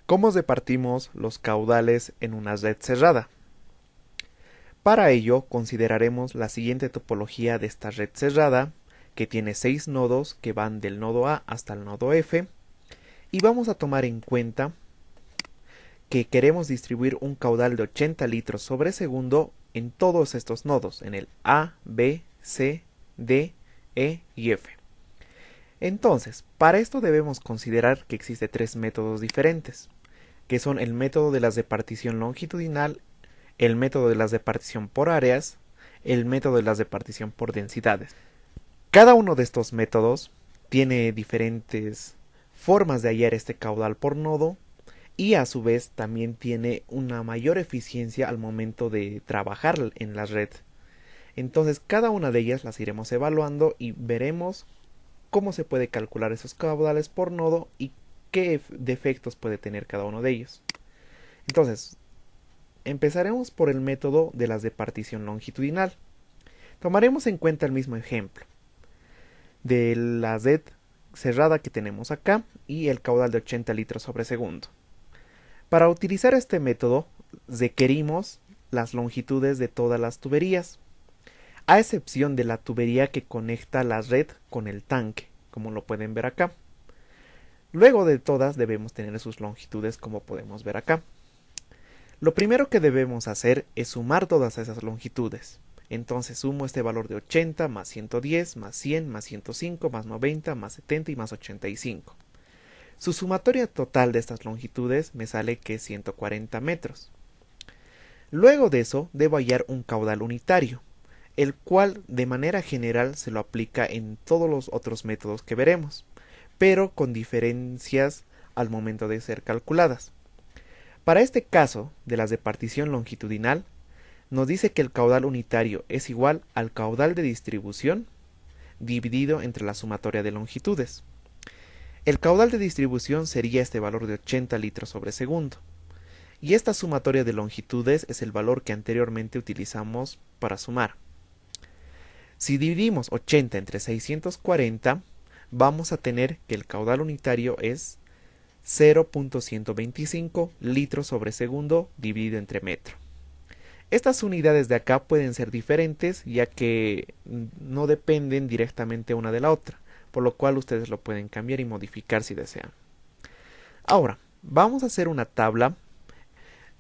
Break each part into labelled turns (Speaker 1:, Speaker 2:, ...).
Speaker 1: ¿Cómo repartimos los caudales en una red cerrada? Para ello consideraremos la siguiente topología de esta red cerrada, que tiene 6 nodos que van del nodo A hasta el nodo F, y vamos a tomar en cuenta que queremos distribuir un caudal de 80 litros sobre segundo en todos estos nodos, en el A, B, C, D, E y F. Entonces, para esto debemos considerar que existen tres métodos diferentes, que son el método de la repartición longitudinal, el método de la repartición por áreas, el método de la repartición por densidades. Cada uno de estos métodos tiene diferentes formas de hallar este caudal por nodo y a su vez también tiene una mayor eficiencia al momento de trabajar en la red. Entonces cada una de ellas las iremos evaluando y veremos cómo se puede calcular esos caudales por nodo y qué defectos puede tener cada uno de ellos. Entonces, empezaremos por el método de la repartición longitudinal. Tomaremos en cuenta el mismo ejemplo de la red cerrada que tenemos acá y el caudal de 80 litros sobre segundo. Para utilizar este método requerimos las longitudes de todas las tuberías, a excepción de la tubería que conecta la red con el tanque, como lo pueden ver acá. Luego de todas debemos tener sus longitudes, como podemos ver acá. Lo primero que debemos hacer es sumar todas esas longitudes. Entonces sumo este valor de 80 más 110 más 100 más 105 más 90 más 70 y más 85. Su sumatoria total de estas longitudes me sale que es 140 metros. Luego de eso debo hallar un caudal unitario, el cual de manera general se lo aplica en todos los otros métodos que veremos, pero con diferencias al momento de ser calculadas. Para este caso de la repartición longitudinal, nos dice que el caudal unitario es igual al caudal de distribución dividido entre la sumatoria de longitudes. El caudal de distribución sería este valor de 80 litros sobre segundo, y esta sumatoria de longitudes es el valor que anteriormente utilizamos para sumar. Si dividimos 80 entre 640, vamos a tener que el caudal unitario es 0.125 litros sobre segundo dividido entre metro. Estas unidades de acá pueden ser diferentes ya que no dependen directamente una de la otra, por lo cual ustedes lo pueden cambiar y modificar si desean. Ahora, vamos a hacer una tabla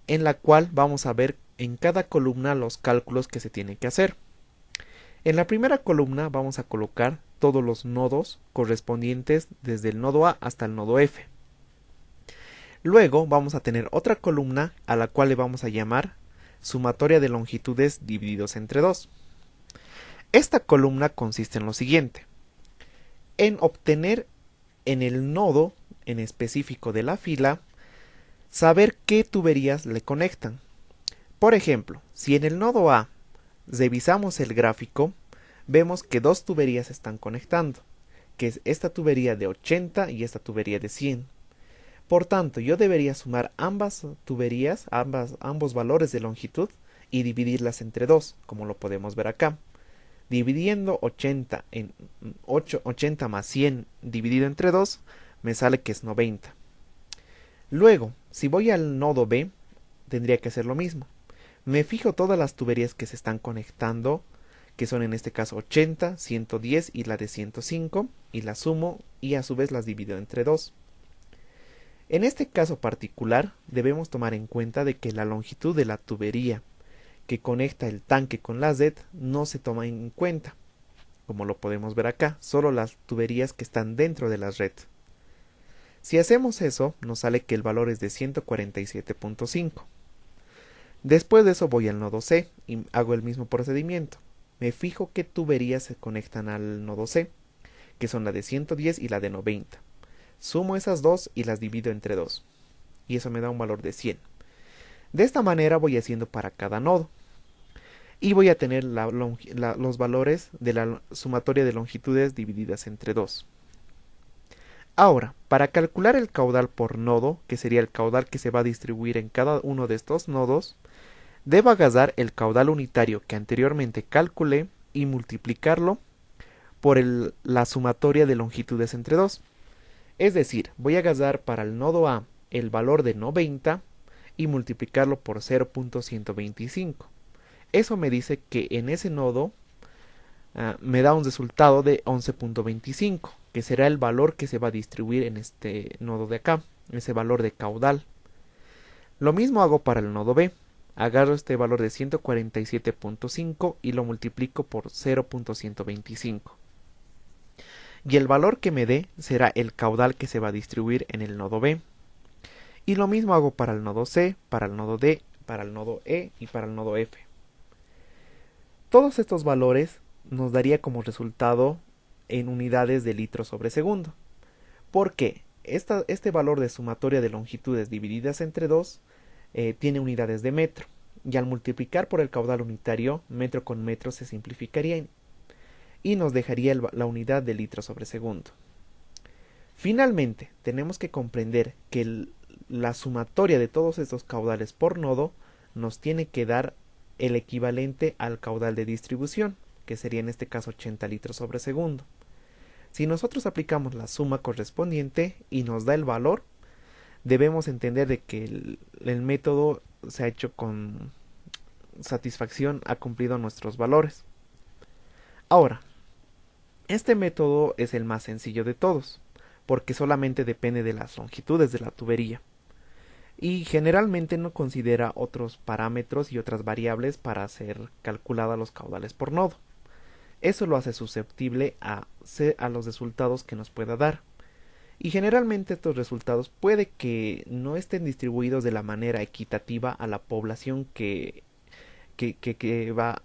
Speaker 1: en la cual vamos a ver en cada columna los cálculos que se tienen que hacer. En la primera columna vamos a colocar todos los nodos correspondientes desde el nodo A hasta el nodo F. Luego vamos a tener otra columna a la cual le vamos a llamar sumatoria de longitudes divididos entre 2. Esta columna consiste en lo siguiente: en obtener en el nodo en específico de la fila, saber qué tuberías le conectan. Por ejemplo, si en el nodo A revisamos el gráfico, vemos que dos tuberías se están conectando, que es esta tubería de 80 y esta tubería de 100. Por tanto, yo debería sumar ambas tuberías, ambos valores de longitud y dividirlas entre 2, como lo podemos ver acá. Dividiendo 80 en 80 más 100 dividido entre 2, me sale que es 90. Luego, si voy al nodo B, tendría que hacer lo mismo. Me fijo todas las tuberías que se están conectando, que son en este caso 80, 110 y la de 105, y las sumo y a su vez las divido entre 2. En este caso particular debemos tomar en cuenta de que la longitud de la tubería que conecta el tanque con la red no se toma en cuenta, como lo podemos ver acá, solo las tuberías que están dentro de la red. Si hacemos eso, nos sale que el valor es de 147.5. Después de eso voy al nodo C y hago el mismo procedimiento. Me fijo qué tuberías se conectan al nodo C, que son la de 110 y la de 90. Sumo esas dos y las divido entre 2. Y eso me da un valor de 100. De esta manera voy haciendo para cada nodo. Y voy a tener los valores de la sumatoria de longitudes divididas entre 2. Ahora, para calcular el caudal por nodo, que sería el caudal que se va a distribuir en cada uno de estos nodos, debo agarrar el caudal unitario que anteriormente calculé y multiplicarlo por la sumatoria de longitudes entre 2. Es decir, voy a agarrar para el nodo A el valor de 90 y multiplicarlo por 0.125. Eso me dice que en ese nodo me da un resultado de 11.25, que será el valor que se va a distribuir en este nodo de acá, ese valor de caudal. Lo mismo hago para el nodo B. Agarro este valor de 147.5 y lo multiplico por 0.125. Y el valor que me dé será el caudal que se va a distribuir en el nodo B. Y lo mismo hago para el nodo C, para el nodo D, para el nodo E y para el nodo F. Todos estos valores nos daría como resultado en unidades de litro sobre segundo. Porque este valor de sumatoria de longitudes divididas entre 2 tiene unidades de metro. Y al multiplicar por el caudal unitario, metro con metro se simplificaría y nos dejaría la unidad de litro sobre segundo. Finalmente, tenemos que comprender que la sumatoria de todos estos caudales por nodo nos tiene que dar el equivalente al caudal de distribución, que sería en este caso 80 litros sobre segundo. Si nosotros aplicamos la suma correspondiente y nos da el valor, debemos entender de que el método se ha hecho con satisfacción, ha cumplido nuestros valores. Ahora, este método es el más sencillo de todos, porque solamente depende de las longitudes de la tubería y generalmente no considera otros parámetros y otras variables para ser calculada los caudales por nodo. Eso lo hace susceptible a los resultados que nos pueda dar. Y generalmente estos resultados puede que no estén distribuidos de la manera equitativa a la población que va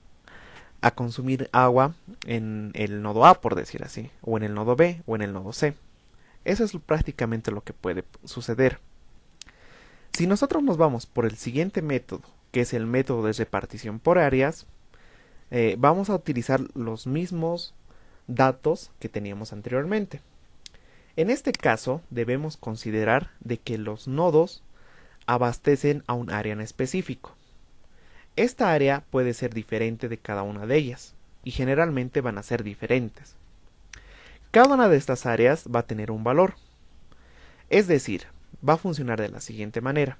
Speaker 1: a consumir agua en el nodo A, por decir así, o en el nodo B, o en el nodo C. Eso es prácticamente lo que puede suceder. Si nosotros nos vamos por el siguiente método, que es el método de repartición por áreas, vamos a utilizar los mismos datos que teníamos anteriormente. En este caso debemos considerar de que los nodos abastecen a un área en específico. Esta área puede ser diferente de cada una de ellas y generalmente van a ser diferentes. Cada una de estas áreas va a tener un valor. Es decir, va a funcionar de la siguiente manera,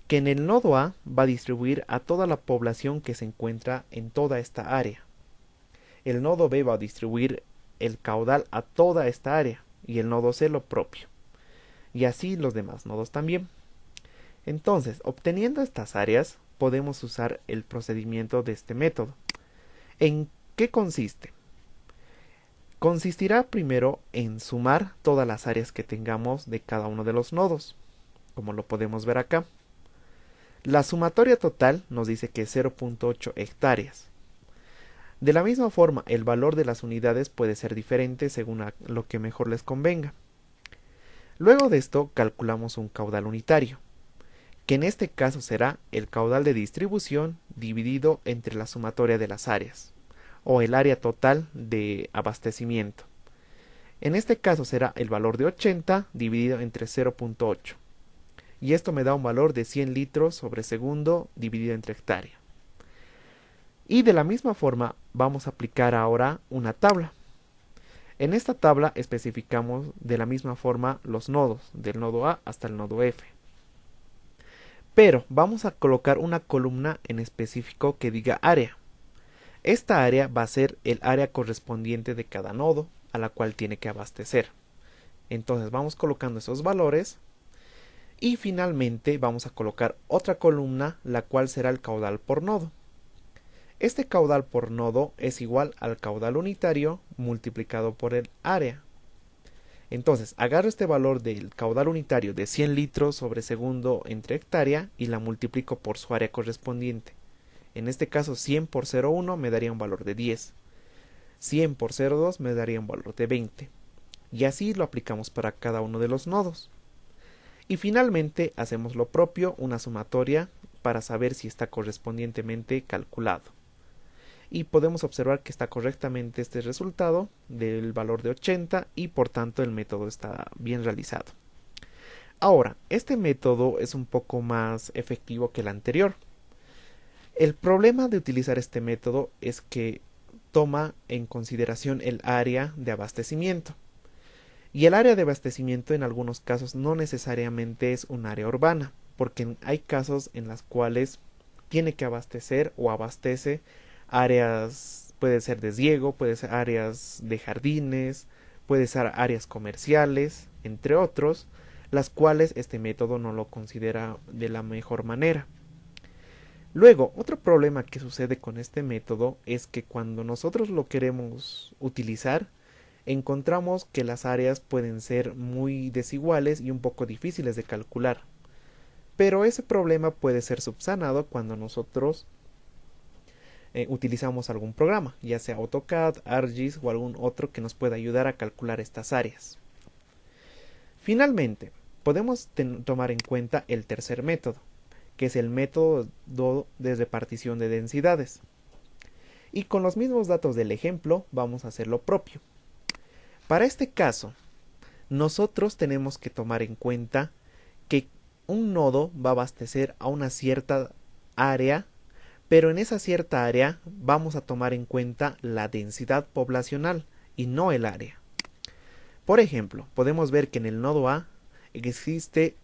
Speaker 1: que en el nodo A va a distribuir a toda la población que se encuentra en toda esta área. El nodo B va a distribuir el caudal a toda esta área y el nodo C lo propio. Y así los demás nodos también. Entonces, obteniendo estas áreas, podemos usar el procedimiento de este método. ¿En qué consiste? Consistirá primero en sumar todas las áreas que tengamos de cada uno de los nodos, como lo podemos ver acá. La sumatoria total nos dice que es 0.8 hectáreas. De la misma forma, el valor de las unidades puede ser diferente según lo que mejor les convenga. Luego de esto, calculamos un caudal unitario, que en este caso será el caudal de distribución dividido entre la sumatoria de las áreas, o el área total de abastecimiento. En este caso será el valor de 80 dividido entre 0.8, y esto me da un valor de 100 litros sobre segundo dividido entre hectárea. Y de la misma forma vamos a aplicar ahora una tabla. En esta tabla especificamos de la misma forma los nodos, del nodo A hasta el nodo F. Pero vamos a colocar una columna en específico que diga área. Esta área va a ser el área correspondiente de cada nodo a la cual tiene que abastecer. Entonces vamos colocando esos valores y finalmente vamos a colocar otra columna, la cual será el caudal por nodo. Este caudal por nodo es igual al caudal unitario multiplicado por el área. Entonces agarro este valor del caudal unitario de 100 litros sobre segundo entre hectárea y la multiplico por su área correspondiente. En este caso 100 por 0,1 me daría un valor de 10. 100 por 0,2 me daría un valor de 20. Y así lo aplicamos para cada uno de los nodos. Y finalmente hacemos lo propio, una sumatoria para saber si está correspondientemente calculado. Y podemos observar que está correctamente este resultado del valor de 80 y por tanto el método está bien realizado. Ahora, este método es un poco más efectivo que el anterior. El problema de utilizar este método es que toma en consideración el área de abastecimiento. Y el área de abastecimiento en algunos casos no necesariamente es un área urbana, porque hay casos en las cuales tiene que abastecer o abastece áreas, puede ser deshiego, puede ser áreas de jardines, puede ser áreas comerciales, entre otros, las cuales este método no lo considera de la mejor manera. Luego, otro problema que sucede con este método es que cuando nosotros lo queremos utilizar, encontramos que las áreas pueden ser muy desiguales y un poco difíciles de calcular. Pero ese problema puede ser subsanado cuando nosotros utilizamos algún programa, ya sea AutoCAD, ArcGIS o algún otro que nos pueda ayudar a calcular estas áreas. Finalmente, podemos tomar en cuenta el tercer método, que es el método de repartición de densidades. Y con los mismos datos del ejemplo vamos a hacer lo propio. Para este caso, nosotros tenemos que tomar en cuenta que un nodo va a abastecer a una cierta área, pero en esa cierta área vamos a tomar en cuenta la densidad poblacional y no el área. Por ejemplo, podemos ver que en el nodo A existe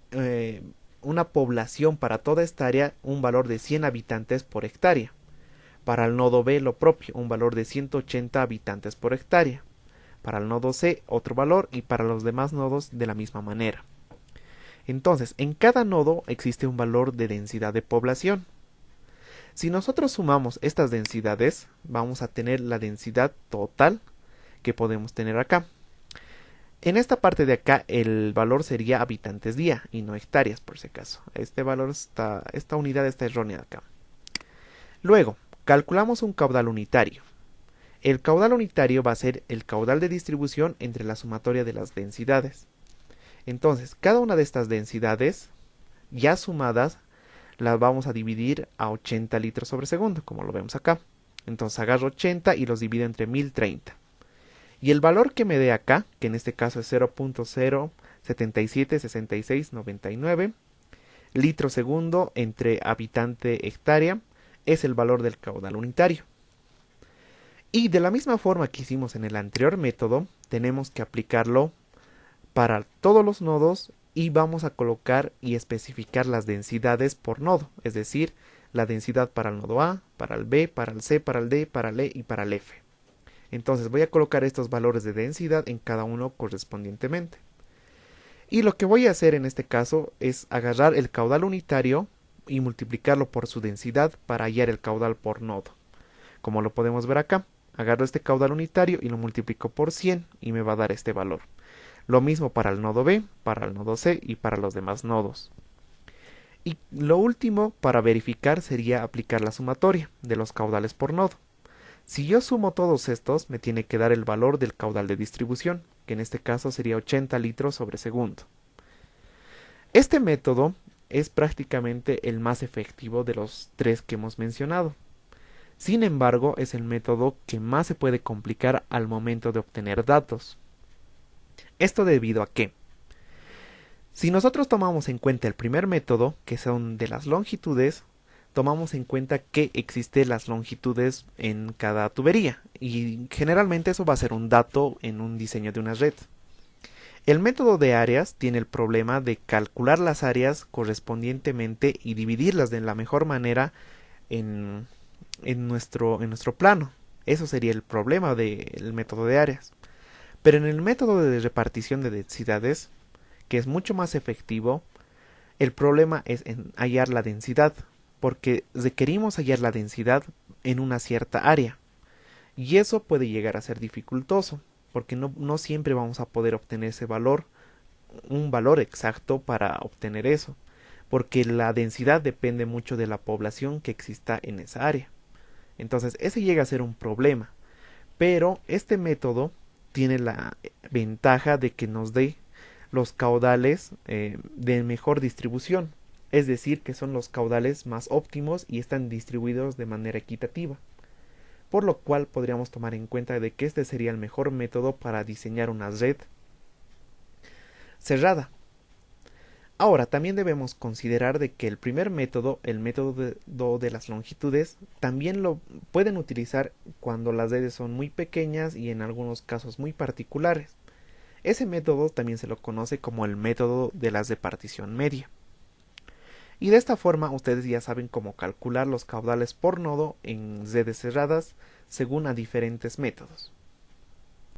Speaker 1: una población para toda esta área, un valor de 100 habitantes por hectárea. Para el nodo B lo propio, un valor de 180 habitantes por hectárea. Para el nodo C otro valor y para los demás nodos de la misma manera. Entonces, en cada nodo existe un valor de densidad de población. Si nosotros sumamos estas densidades, vamos a tener la densidad total que podemos tener acá. En esta parte de acá el valor sería habitantes día y no hectáreas por si acaso. Esta unidad está errónea acá. Luego, calculamos un caudal unitario. El caudal unitario va a ser el caudal de distribución entre la sumatoria de las densidades. Entonces, cada una de estas densidades, ya sumadas, las vamos a dividir a 80 litros sobre segundo, como lo vemos acá. Entonces agarro 80 y los divido entre 1030. Y el valor que me dé acá, que en este caso es 0.0776699 litro segundo entre habitante hectárea, es el valor del caudal unitario. Y de la misma forma que hicimos en el anterior método, tenemos que aplicarlo para todos los nodos y vamos a colocar y especificar las densidades por nodo, es decir, la densidad para el nodo A, para el B, para el C, para el D, para el E y para el F. Entonces voy a colocar estos valores de densidad en cada uno correspondientemente. Y lo que voy a hacer en este caso es agarrar el caudal unitario y multiplicarlo por su densidad para hallar el caudal por nodo. Como lo podemos ver acá, agarro este caudal unitario y lo multiplico por 100 y me va a dar este valor. Lo mismo para el nodo B, para el nodo C y para los demás nodos. Y lo último para verificar sería aplicar la sumatoria de los caudales por nodo. Si yo sumo todos estos, me tiene que dar el valor del caudal de distribución, que en este caso sería 80 litros sobre segundo. Este método es prácticamente el más efectivo de los tres que hemos mencionado. Sin embargo, es el método que más se puede complicar al momento de obtener datos. Esto debido a que, si nosotros tomamos en cuenta el primer método, que son de las longitudes, tomamos en cuenta que existen las longitudes en cada tubería y generalmente eso va a ser un dato en un diseño de una red. El método de áreas tiene el problema de calcular las áreas correspondientemente y dividirlas de la mejor manera en nuestro plano. Eso sería el problema del método de áreas. Pero en el método de repartición de densidades, que es mucho más efectivo, el problema es en hallar la densidad, porque requerimos hallar la densidad en una cierta área. Y eso puede llegar a ser dificultoso, porque no siempre vamos a poder obtener ese valor, un valor exacto para obtener eso, porque la densidad depende mucho de la población que exista en esa área. Entonces ese llega a ser un problema, pero este método tiene la ventaja de que nos dé los caudales de mejor distribución, es decir, que son los caudales más óptimos y están distribuidos de manera equitativa, por lo cual podríamos tomar en cuenta de que este sería el mejor método para diseñar una red cerrada. Ahora, también debemos considerar de que el primer método, el método de las longitudes, también lo pueden utilizar cuando las redes son muy pequeñas y en algunos casos muy particulares. Ese método también se lo conoce como el método de las de partición media. Y de esta forma ustedes ya saben cómo calcular los caudales por nodo en redes cerradas según a diferentes métodos.